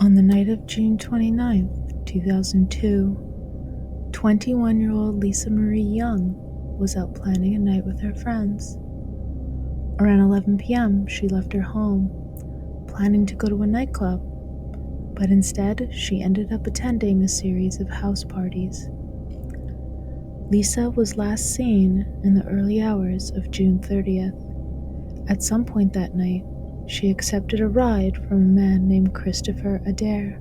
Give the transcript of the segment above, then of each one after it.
On the night of June 29th, 2002, 21-year-old Lisa Marie Young was out planning a night with her friends. Around 11 p.m., she left her home, planning to go to a nightclub, but instead she ended up attending a series of house parties. Lisa was last seen in the early hours of June 30th. At some point that night, she accepted a ride from a man named Christopher Adair.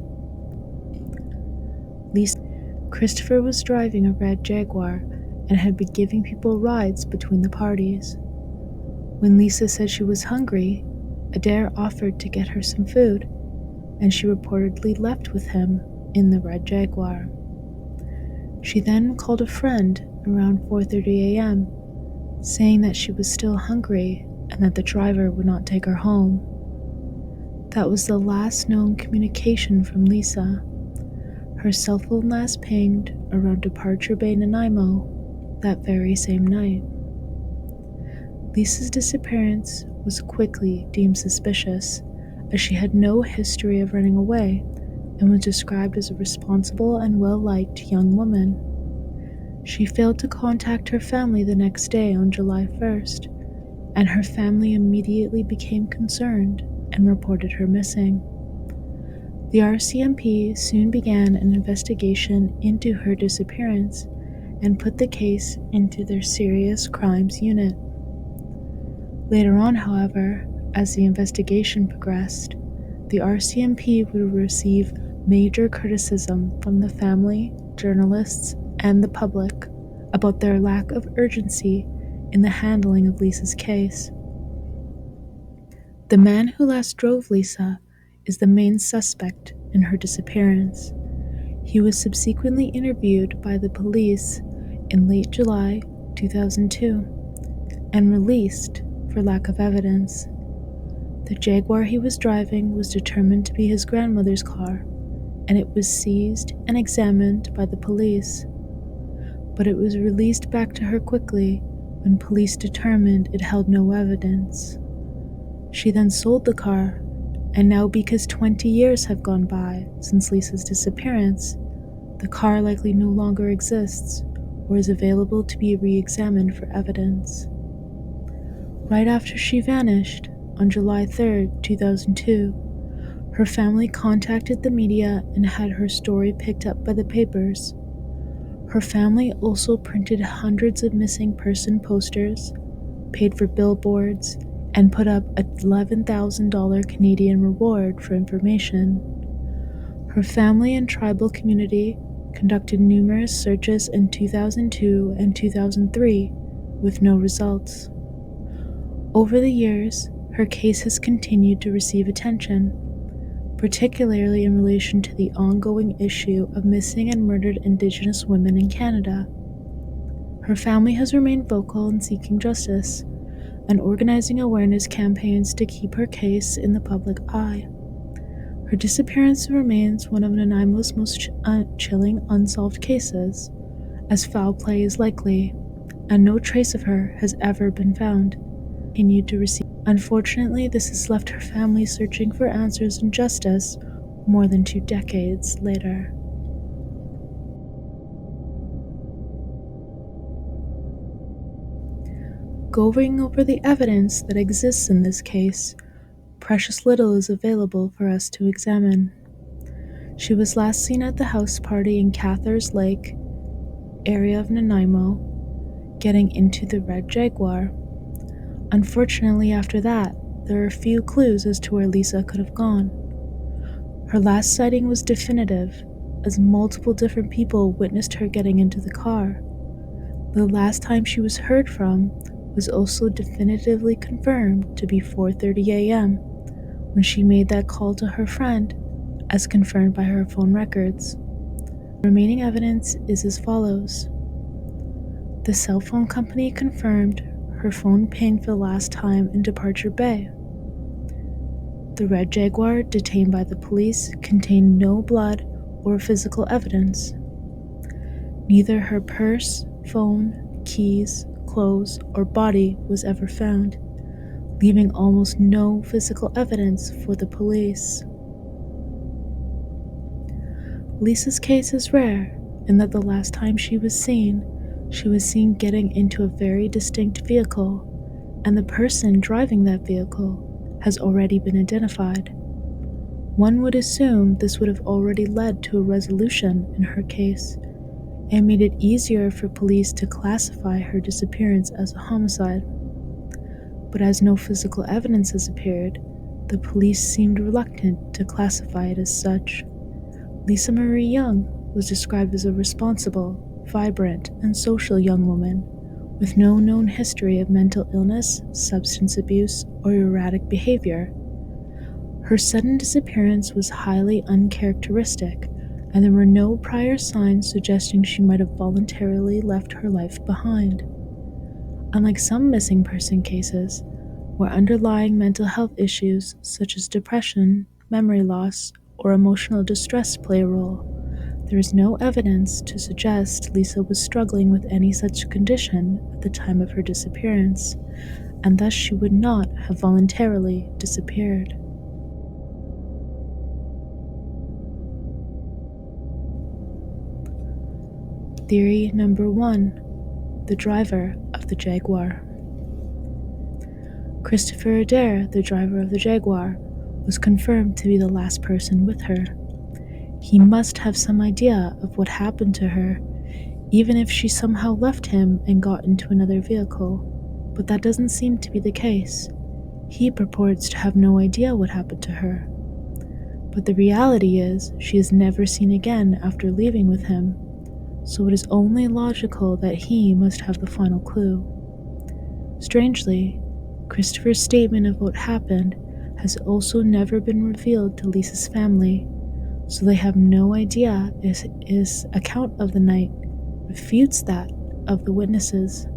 Christopher was driving a red Jaguar and had been giving people rides between the parties. When Lisa said she was hungry, Adair offered to get her some food, and she reportedly left with him in the red Jaguar. She then called a friend around 4:30 a.m., saying that she was still hungry and that the driver would not take her home. That was the last known communication from Lisa. Her cell phone last pinged around Departure Bay, Nanaimo, that very same night. Lisa's disappearance was quickly deemed suspicious, as she had no history of running away and was described as a responsible and well-liked young woman. She failed to contact her family the next day on July 1st, and her family immediately became concerned and reported her missing. The RCMP soon began an investigation into her disappearance and put the case into their Serious Crimes Unit. Later on, however, as the investigation progressed, the RCMP would receive major criticism from the family, journalists, and the public about their lack of urgency in the handling of Lisa's case. The man who last drove Lisa is the main suspect in her disappearance. He was subsequently interviewed by the police in late July 2002 and released for lack of evidence. The Jaguar he was driving was determined to be his grandmother's car, and it was seized and examined by the police. But it was released back to her quickly when police determined it held no evidence. She then sold the car, and now because 20 years have gone by since Lisa's disappearance, the car likely no longer exists or is available to be re-examined for evidence. Right after she vanished, on July 3rd, 2002, her family contacted the media and had her story picked up by the papers. Her family also printed hundreds of missing person posters, paid for billboards, and put up a $11,000 Canadian reward for information. Her family and tribal community conducted numerous searches in 2002 and 2003 with no results. Over the years, her case has continued to receive attention, particularly in relation to the ongoing issue of missing and murdered Indigenous women in Canada. Her family has remained vocal in seeking justice and organizing awareness campaigns to keep her case in the public eye. Her disappearance remains one of Nanaimo's most chilling unsolved cases, as foul play is likely, and no trace of her has ever been found. Unfortunately, this has left her family searching for answers and justice more than 2 decades later. Going over the evidence that exists in this case, precious little is available for us to examine. She was last seen at the house party in Cathars Lake, area of Nanaimo, getting into the red Jaguar. Unfortunately, after that, there are few clues as to where Lisa could have gone. Her last sighting was definitive, as multiple different people witnessed her getting into the car. The last time she was heard from was also definitively confirmed to be 4:30 a.m. when she made that call to her friend, as confirmed by her phone records. The remaining evidence is as follows. The cell phone company confirmed her phone pinged for the last time in Departure Bay. The red Jaguar detained by the police contained no blood or physical evidence. Neither her purse, phone, keys, clothes, or body was ever found, leaving almost no physical evidence for the police. Lisa's case is rare in that the last time she was seen getting into a very distinct vehicle, and the person driving that vehicle has already been identified. One would assume this would have already led to a resolution in her case and made it easier for police to classify her disappearance as a homicide. But as no physical evidence has appeared, the police seemed reluctant to classify it as such. Lisa Marie Young was described as a responsible, vibrant, and social young woman with no known history of mental illness, substance abuse, or erratic behavior. Her sudden disappearance was highly uncharacteristic, and there were no prior signs suggesting she might have voluntarily left her life behind. Unlike some missing person cases, where underlying mental health issues such as depression, memory loss, or emotional distress play a role, there is no evidence to suggest Lisa was struggling with any such condition at the time of her disappearance, and thus she would not have voluntarily disappeared. Theory number 1: the driver of the Jaguar. Christopher Adair, the driver of the Jaguar, was confirmed to be the last person with her. He must have some idea of what happened to her, even if she somehow left him and got into another vehicle, but that doesn't seem to be the case. He purports to have no idea what happened to her. But the reality is, she is never seen again after leaving with him, so it is only logical that he must have the final clue. Strangely, Christopher's statement of what happened has also never been revealed to Lisa's family, so they have no idea if his account of the night refutes that of the witnesses.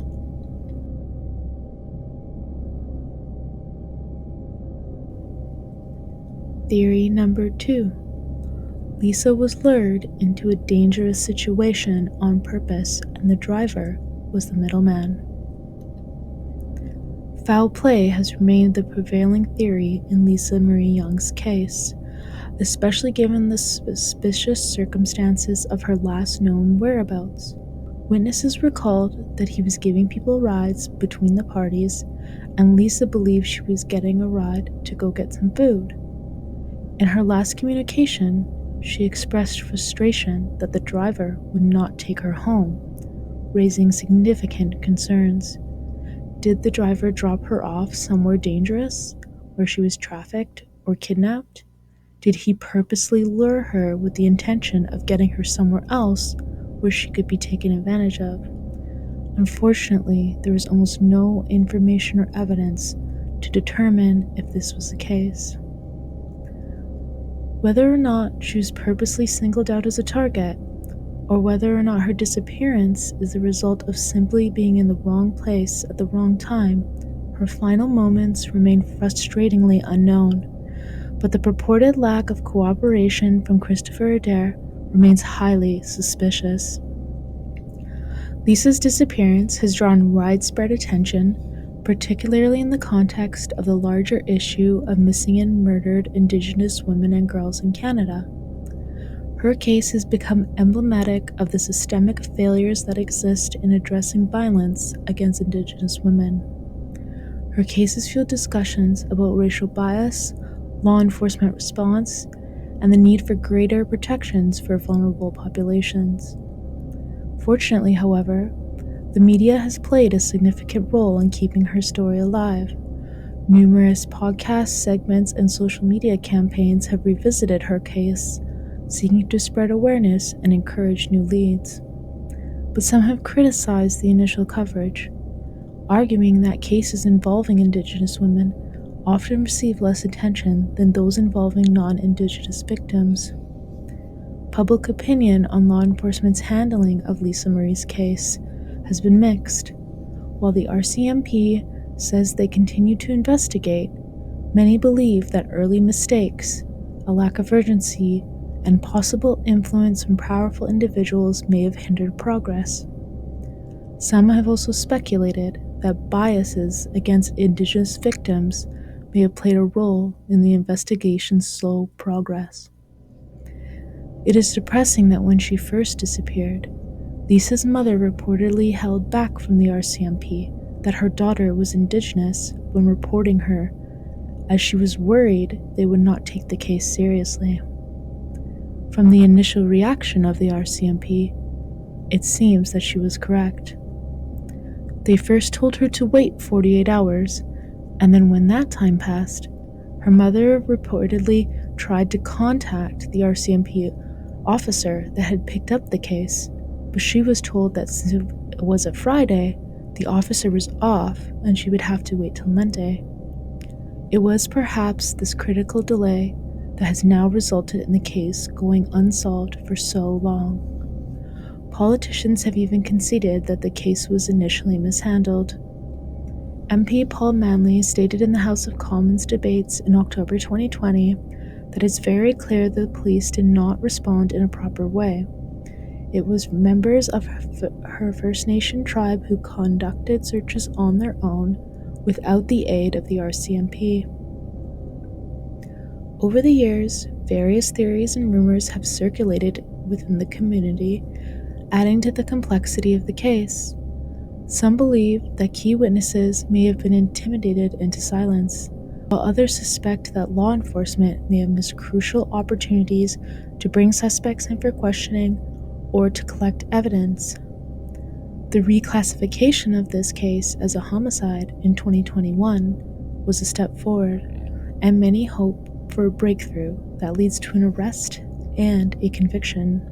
Theory number 2: Lisa was lured into a dangerous situation on purpose, and the driver was the middleman. Foul play has remained the prevailing theory in Lisa Marie Young's case, especially given the suspicious circumstances of her last known whereabouts. Witnesses recalled that he was giving people rides between the parties, and Lisa believed she was getting a ride to go get some food. In her last communication, she expressed frustration that the driver would not take her home, raising significant concerns. Did the driver drop her off somewhere dangerous, where she was trafficked or kidnapped? Did he purposely lure her with the intention of getting her somewhere else where she could be taken advantage of? Unfortunately, there is almost no information or evidence to determine if this was the case. Whether or not she was purposely singled out as a target, or whether or not her disappearance is the result of simply being in the wrong place at the wrong time, her final moments remain frustratingly unknown, but the purported lack of cooperation from Christopher Adair remains highly suspicious. Lisa's disappearance has drawn widespread attention, particularly in the context of the larger issue of missing and murdered Indigenous women and girls in Canada. Her case has become emblematic of the systemic failures that exist in addressing violence against Indigenous women. Her cases fuel discussions about racial bias, law enforcement response, and the need for greater protections for vulnerable populations. Fortunately, however, the media has played a significant role in keeping her story alive. Numerous podcast segments and social media campaigns have revisited her case, seeking to spread awareness and encourage new leads. But some have criticized the initial coverage, arguing that cases involving Indigenous women often receive less attention than those involving non-Indigenous victims. Public opinion on law enforcement's handling of Lisa Marie's case has been mixed. While the RCMP says they continue to investigate, many believe that early mistakes, a lack of urgency, and possible influence from powerful individuals may have hindered progress. Some have also speculated that biases against Indigenous victims may have played a role in the investigation's slow progress. It is depressing that when she first disappeared, Lisa's mother reportedly held back from the RCMP that her daughter was Indigenous when reporting her, as she was worried they would not take the case seriously. From the initial reaction of the RCMP, it seems that she was correct. They first told her to wait 48 hours, and then when that time passed, her mother reportedly tried to contact the RCMP officer that had picked up the case, but she was told that since it was a Friday, the officer was off and she would have to wait till Monday. It was perhaps this critical delay that has now resulted in the case going unsolved for so long. Politicians have even conceded that the case was initially mishandled. MP Paul Manley stated in the House of Commons debates in October 2020 that it's very clear the police did not respond in a proper way. It was members of her First Nation tribe who conducted searches on their own without the aid of the RCMP. Over the years, various theories and rumors have circulated within the community, adding to the complexity of the case. Some believe that key witnesses may have been intimidated into silence, while others suspect that law enforcement may have missed crucial opportunities to bring suspects in for questioning or to collect evidence. The reclassification of this case as a homicide in 2021 was a step forward, and many hope for a breakthrough that leads to an arrest and a conviction.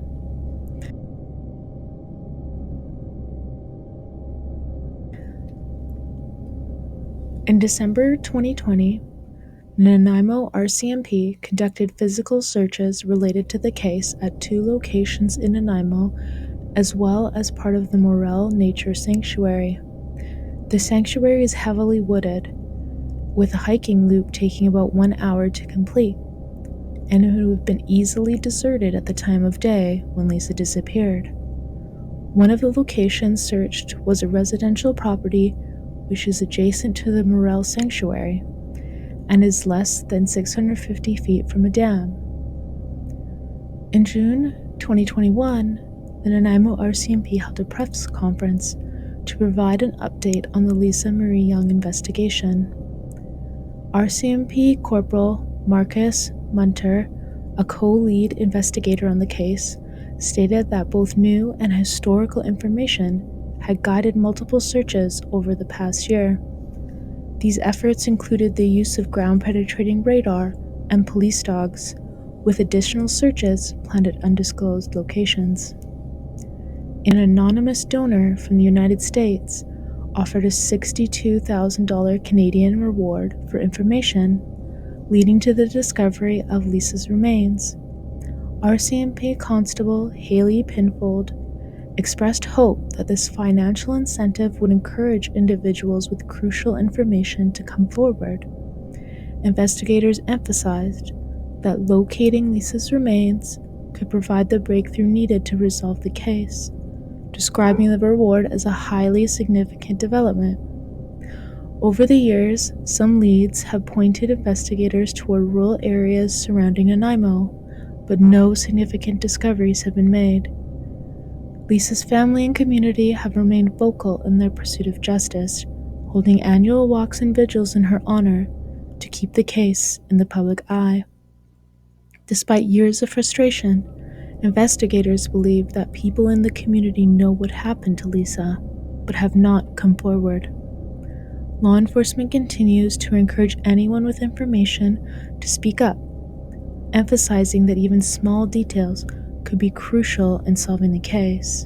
In December 2020, Nanaimo RCMP conducted physical searches related to the case at 2 locations in Nanaimo, as well as part of the Morel Nature Sanctuary. The sanctuary is heavily wooded, with a hiking loop taking about 1 hour to complete, and it would have been easily deserted at the time of day when Lisa disappeared. One of the locations searched was a residential property which is adjacent to the Morel Sanctuary and is less than 650 feet from a dam. In June 2021, the Nanaimo RCMP held a press conference to provide an update on the Lisa Marie Young investigation. RCMP Corporal Marcus Munter, a co-lead investigator on the case, stated that both new and historical information had guided multiple searches over the past year. These efforts included the use of ground-penetrating radar and police dogs, with additional searches planned at undisclosed locations. An anonymous donor from the United States offered a $62,000 Canadian reward for information, leading to the discovery of Lisa's remains. RCMP Constable Haley Pinfold expressed hope that this financial incentive would encourage individuals with crucial information to come forward. Investigators emphasized that locating Lisa's remains could provide the breakthrough needed to resolve the case, describing the reward as a highly significant development. Over the years, some leads have pointed investigators toward rural areas surrounding Nanaimo, but no significant discoveries have been made. Lisa's family and community have remained vocal in their pursuit of justice, holding annual walks and vigils in her honor to keep the case in the public eye. Despite years of frustration, investigators believe that people in the community know what happened to Lisa, but have not come forward. Law enforcement continues to encourage anyone with information to speak up, emphasizing that even small details could be crucial in solving the case.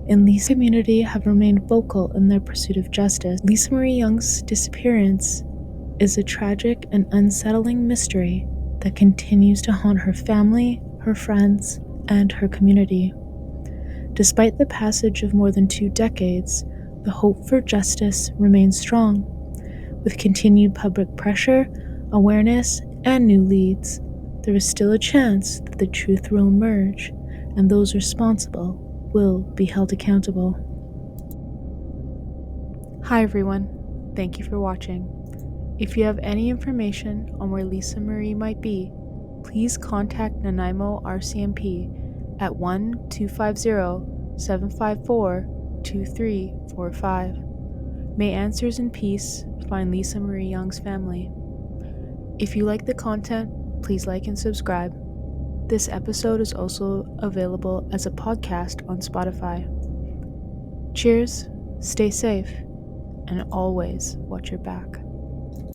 And Lisa's community have remained vocal in their pursuit of justice. Lisa Marie Young's disappearance is a tragic and unsettling mystery that continues to haunt her family, her friends, and her community. Despite the passage of more than 2 decades, the hope for justice remains strong. With continued public pressure, awareness, and new leads, there is still a chance that the truth will emerge and those responsible will be held accountable. Hi everyone, thank you for watching. If you have any information on where Lisa Marie might be, please contact Nanaimo RCMP at 1-250-754-2345. May answers in peace find Lisa Marie Young's family. If you like the content, please like and subscribe. This episode is also available as a podcast on Spotify. Cheers, stay safe, and always watch your back.